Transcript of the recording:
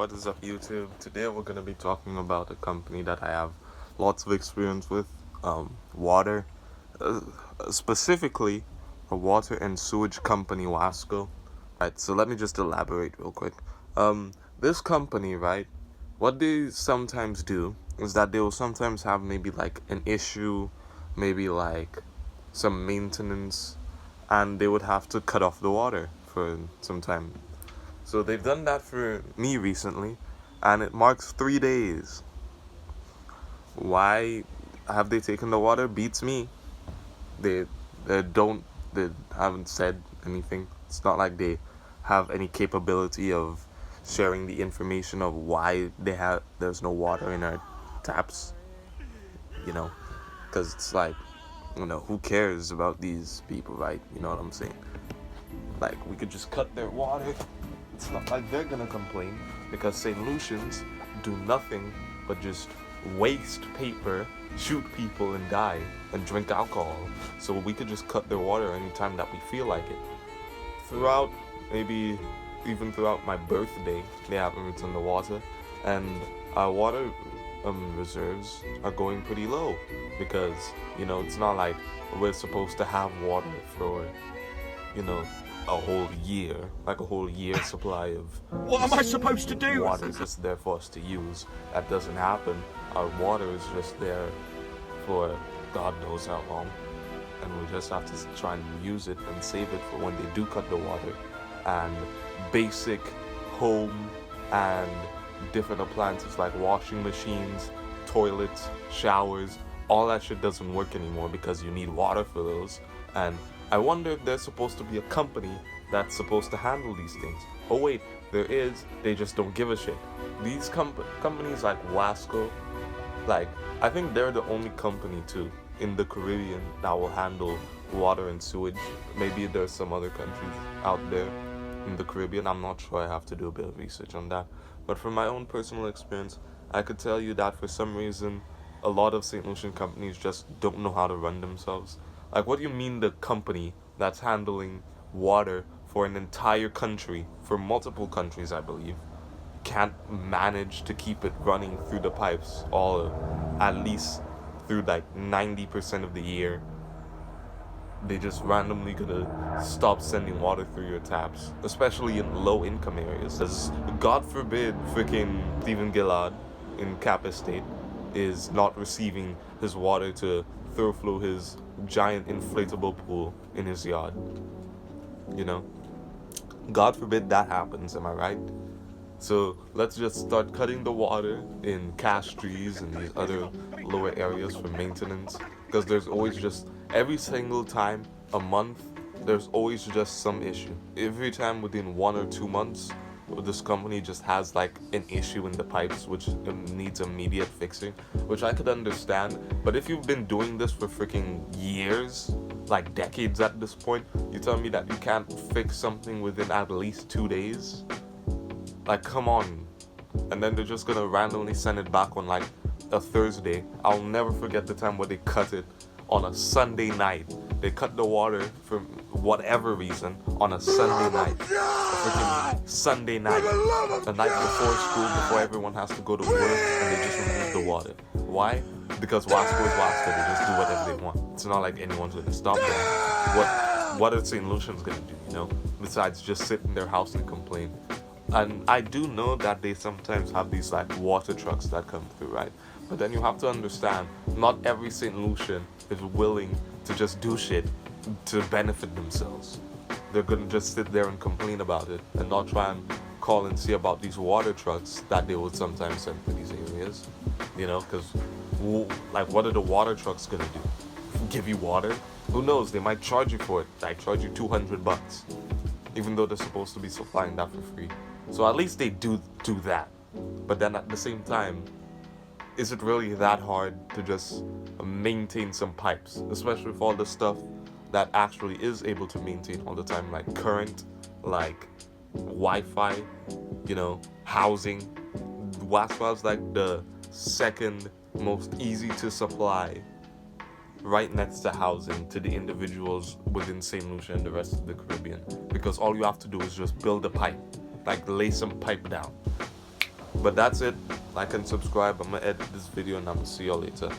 What is up, YouTube? Today we're going to be talking about a company that I have lots of experience with, water, uh, specifically a water and sewage company, Wasco. Right, so let me just elaborate real quick. This company, right, what they sometimes do is that they will sometimes have maybe like an issue, maybe like some maintenance, and they would have to cut off the water for some time. So they've done that for me recently, and it marks 3 days. Why have they taken the water? Beats me. They they haven't said anything. It's not like they have any capability of sharing the information of why there's no water in our taps. You know, because it's like, who cares about these people, right? You know what I'm saying? Like, we could just cut their water. It's not like they're gonna complain, because St. Lucians do nothing but just waste paper, shoot people and die, and drink alcohol. So we could just cut their water anytime that we feel like it. Maybe even throughout my birthday, they haven't returned the water, and our water reserves are going pretty low, because it's not like we're supposed to have water for a whole year, like a whole year supply of what am I supposed to do? Water is just there for us to use. That doesn't happen. Our water is just there for God knows how long, and we just have to try and use it and save it for when they do cut the water. And basic home and different appliances like washing machines, toilets, showers, all that shit doesn't work anymore because you need water for those. And I wonder if there's supposed to be a company that's supposed to handle these things. Oh wait, there is, they just don't give a shit. These companies like Wasco, I think they're the only company too in the Caribbean that will handle water and sewage. Maybe there's some other countries out there in the Caribbean, I'm not sure, I have to do a bit of research on that. But from my own personal experience, I could tell you that for some reason, a lot of St. Lucian companies just don't know how to run themselves. Like, what do you mean the company that's handling water for an entire country, for multiple countries, I believe, can't manage to keep it running through the pipes at least through 90% of the year? They just randomly gonna stop sending water through your taps, especially in low-income areas. Because God forbid freaking 𝓂𝓅𝓃𝓴 in Kappa State is not receiving his water to 𝓂��𝓃𝓄𝓴, his giant inflatable pool in his yard. God forbid that happens, am I right? So let's just start cutting the water in Castries and these other lower areas for maintenance, because there's always just, every single time a month, there's always just some issue. Every time within 1 or 2 months, this company just has an issue in the pipes which needs immediate fixing, which I could understand. But if you've been doing this for freaking years, decades at this point, you tell me that you can't fix something within at least 2 days? Come on. And then they're just gonna randomly send it back on a Thursday. I'll never forget the time where they cut it on a Sunday night. They cut the water for whatever reason on a Sunday night. A freaking Sunday night. The night before school, before everyone has to go to work, and they just remove the water. Why? Because Wasco is Wasco. They just do whatever they want. It's not like anyone's gonna stop them. What are St. Lucians gonna do, besides just sit in their house and complain? And I do know that they sometimes have these water trucks that come through, right? But then you have to understand, not every St. Lucian is willing to just do shit to benefit themselves. They're gonna just sit there and complain about it and not try and call and see about these water trucks that they would sometimes send for these areas. Because what are the water trucks gonna do? Give you water? Who knows? They might charge you for it. Charge you $200, even though they're supposed to be supplying that for free. So at least they do that. But then at the same time, is it really that hard to just maintain some pipes, especially with all the stuff that actually is able to maintain all the time, like current, Wi-Fi, housing? Wasco is the second most easy to supply, right next to housing, to the individuals within St. Lucia and the rest of the Caribbean, because all you have to do is just build a pipe, lay some pipe down, But that's it. Like and subscribe. I'm gonna edit this video and I'm gonna see y'all later.